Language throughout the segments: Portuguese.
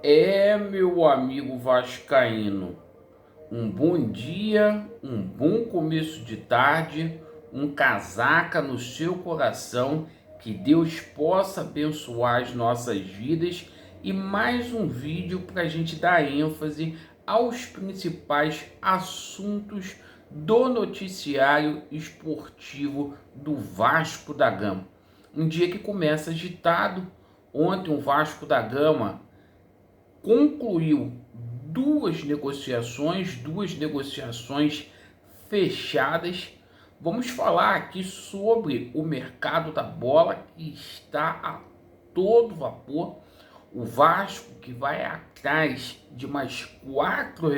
Meu amigo vascaíno, um bom dia, um bom começo de tarde, um casaca no seu coração, que Deus possa abençoar as nossas vidas e mais um vídeo para a gente dar ênfase aos principais assuntos do noticiário esportivo do Vasco da Gama. Um dia que começa agitado. Ontem o Vasco da Gama concluiu duas negociações fechadas. Vamos falar aqui sobre o mercado da bola que está a todo vapor. O Vasco que vai atrás de mais quatro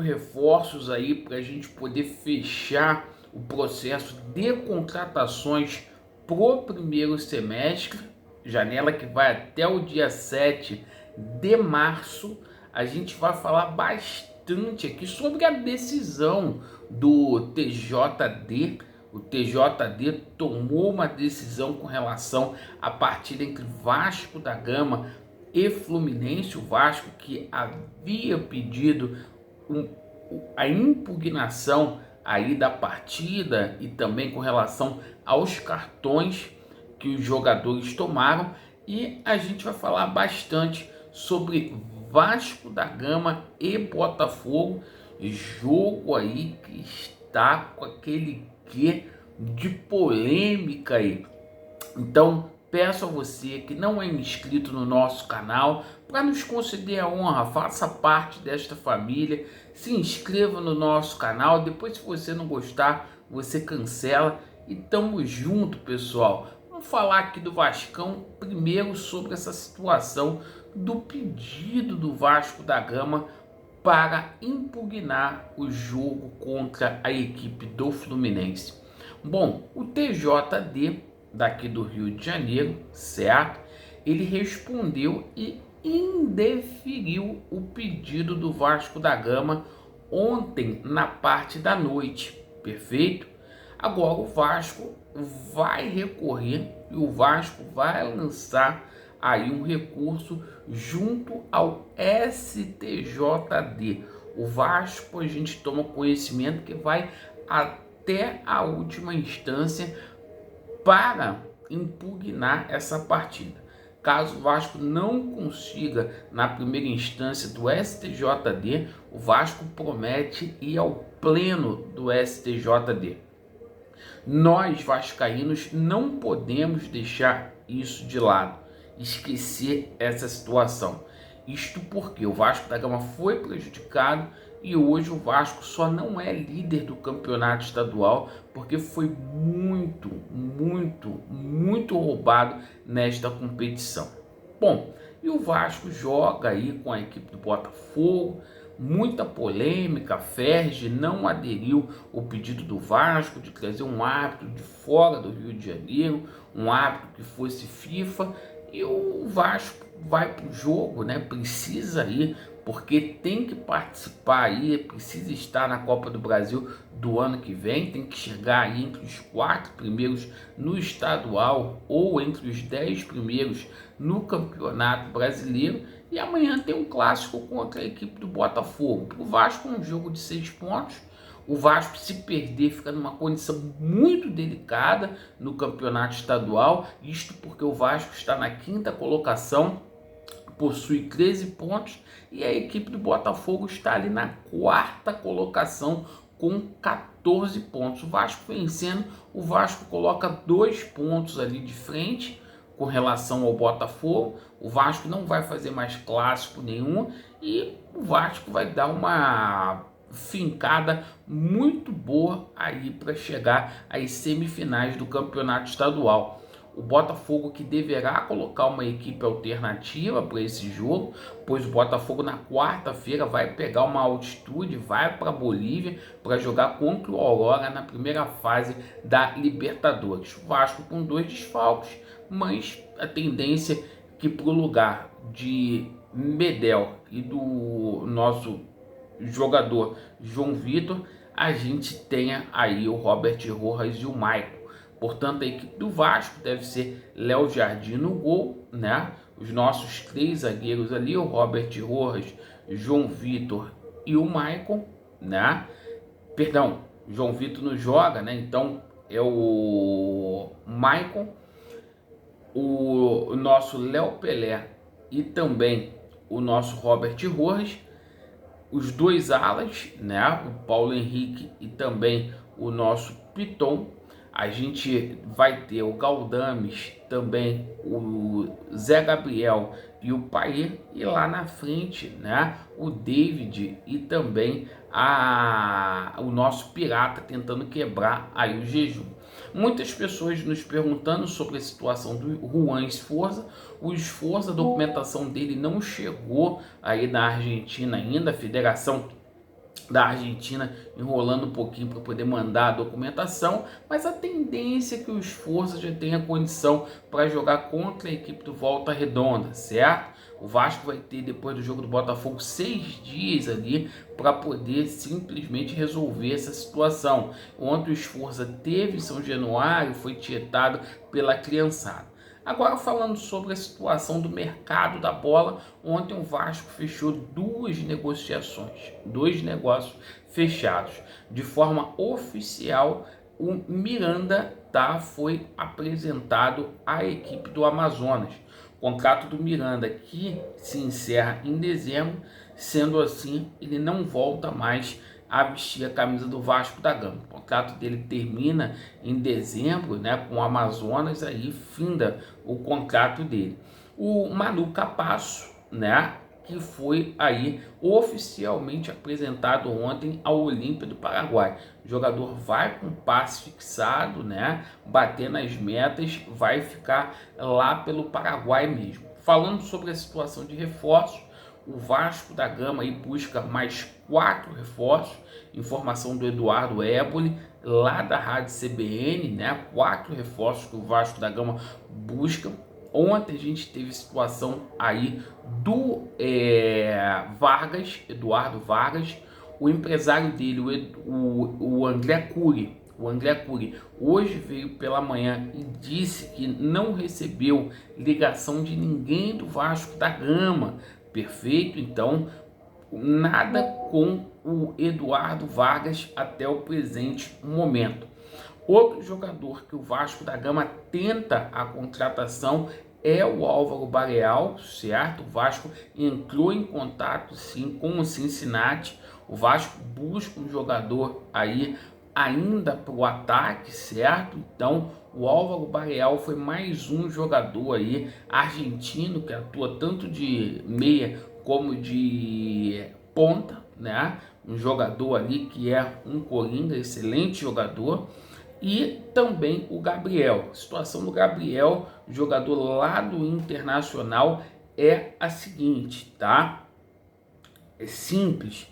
reforços aí para a gente poder fechar o processo de contratações pro primeiro semestre, janela que vai até o dia 7 de março. A gente vai falar bastante aqui sobre a decisão do TJD. O TJD tomou uma decisão com relação à partida entre Vasco da Gama e Fluminense. O Vasco que havia pedido a impugnação aí da partida e também com relação aos cartões que os jogadores tomaram, e a gente vai falar bastante sobre Vasco da Gama e Botafogo, jogo aí que está com aquele quê de polêmica aí. Então peço a você que não é inscrito no nosso canal para nos conceder a honra, faça parte desta família, se inscreva no nosso canal. Depois, se você não gostar, você cancela. E tamo junto, pessoal. Vamos falar aqui do Vascão primeiro, sobre essa situação do pedido do Vasco da Gama para impugnar o jogo contra a equipe do Fluminense. Bom, o TJD daqui do Rio de Janeiro, certo? Ele respondeu e indeferiu o pedido do Vasco da Gama ontem na parte da noite, perfeito? Agora o Vasco vai recorrer e o Vasco vai lançar aí um recurso junto ao STJD. O Vasco, a gente toma conhecimento que vai até a última instância para impugnar essa partida. Caso o Vasco não consiga na primeira instância do STJD, o Vasco promete ir ao pleno do STJD. Nós vascaínos não podemos deixar isso de lado, esquecer essa situação. Isto porque o Vasco da Gama foi prejudicado e hoje o Vasco só não é líder do campeonato estadual porque foi muito roubado nesta competição. Bom, e o Vasco joga aí com a equipe do Botafogo. Muita polêmica, a Ferge não aderiu ao pedido do Vasco de trazer um árbitro de fora do Rio de Janeiro, um árbitro que fosse FIFA, e o Vasco vai para o jogo, né? Precisa ir, porque tem que participar aí, precisa estar na Copa do Brasil do ano que vem, tem que chegar aí entre os 4 primeiros no estadual ou entre os 10 primeiros no Campeonato Brasileiro. E amanhã tem um clássico contra a equipe do Botafogo. Para o Vasco, um jogo de 6 pontos. O Vasco, se perder, fica numa condição muito delicada no campeonato estadual. Isto porque o Vasco está na 5ª colocação, possui 13 pontos. E a equipe do Botafogo está ali na 4ª colocação com 14 pontos. O Vasco vencendo, o Vasco coloca 2 pontos ali de frente com relação ao Botafogo. O Vasco não vai fazer mais clássico nenhum e o Vasco vai dar uma fincada muito boa aí para chegar às semifinais do campeonato estadual. O Botafogo que deverá colocar uma equipe alternativa para esse jogo, pois o Botafogo na quarta-feira vai pegar uma altitude, vai para a Bolívia para jogar contra o Aurora na primeira fase da Libertadores. O Vasco com 2 desfalques, mas a tendência é que para o lugar de Medel e do nosso jogador João Vitor, a gente tenha aí o Robert Rojas e o Maicon. Portanto, a equipe do Vasco deve ser Léo Jardim no gol, né? os nossos 3 zagueiros ali, o Robert Rojas, João Vitor e o Maicon, né? Perdão, João Vitor não joga, né? Então é o Maicon, o nosso Léo Pelé e também o nosso Robert Rojas, os 2 alas, né? O Paulo Henrique e também o nosso Piton. A gente vai ter o Galdames, também o Zé Gabriel e o Paê, e lá na frente, né, o David e também o nosso Pirata tentando quebrar aí o jejum. Muitas pessoas nos perguntando sobre a situação do Juan Esforza. O Esforza, a documentação dele não chegou aí na Argentina ainda, a Federação da Argentina enrolando um pouquinho para poder mandar a documentação, mas a tendência é que o Esforza já tenha condição para jogar contra a equipe do Volta Redonda, certo? O Vasco vai ter, depois do jogo do Botafogo, 6 dias ali para poder simplesmente resolver essa situação. Ontem o Esforza teve em São Januário, foi tietado pela criançada. Agora, falando sobre a situação do mercado da bola, ontem o Vasco fechou 2 negociações, 2 negócios fechados. De forma oficial, o Miranda foi apresentado à equipe do Amazonas. O contrato do Miranda que se encerra em dezembro, sendo assim, ele não volta mais a vestir a camisa do Vasco da Gama. O contrato dele termina em dezembro, né, com o Amazonas, aí finda o contrato dele. O Manu Capasso, né, que foi aí oficialmente apresentado ontem ao Olímpia do Paraguai. O jogador vai com passe fixado, né, bater nas metas, vai ficar lá pelo Paraguai mesmo. Falando sobre a situação de reforços, o Vasco da Gama aí busca mais 4 reforços, informação do Eduardo Éboli, lá da Rádio CBN, né? 4 reforços que o Vasco da Gama busca. Ontem a gente teve situação aí do Vargas, Eduardo Vargas, o empresário dele, o André Cury. O André Cury hoje veio pela manhã e disse que não recebeu ligação de ninguém do Vasco da Gama. Perfeito, então nada com o Eduardo Vargas até o presente momento. Outro jogador que o Vasco da Gama tenta a contratação é o Álvaro Bareal, certo? O Vasco entrou em contato sim com o Cincinnati. O Vasco busca um jogador aí ainda para o ataque, certo? Então o Álvaro Bareal foi mais um jogador aí argentino que atua tanto de meia como de ponta, né? Um jogador ali que é um coringa, excelente jogador. E também o Gabriel. A situação do Gabriel, jogador lá do Internacional, é a seguinte, tá? É simples.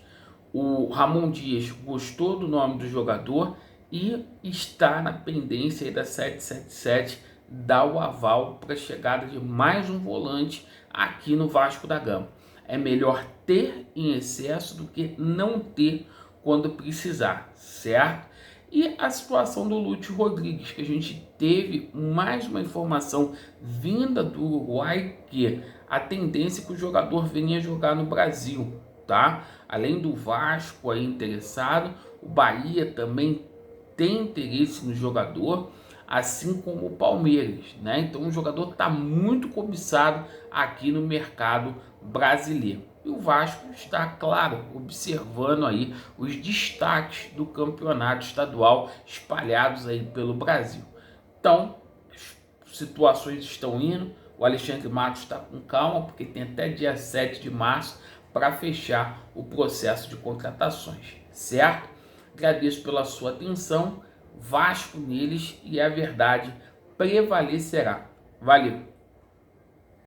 O Ramon Dias gostou do nome do jogador e está na pendência aí da 777 dar o aval para a chegada de mais um volante aqui no Vasco da Gama. É melhor ter em excesso do que não ter quando precisar, certo? E a situação do Lúcio Rodrigues, que a gente teve mais uma informação vinda do Uruguai, que a tendência é que o jogador venha jogar no Brasil, tá? Além do Vasco aí interessado, o Bahia também tem interesse no jogador, assim como o Palmeiras, né? Então o jogador está muito cobiçado aqui no mercado brasileiro. E o Vasco está, claro, observando aí os destaques do campeonato estadual espalhados aí pelo Brasil. Então, as situações estão indo, o Alexandre Matos está com calma, porque tem até dia 7 de março para fechar o processo de contratações, certo? Agradeço pela sua atenção, Vasco neles e a verdade prevalecerá. Valeu!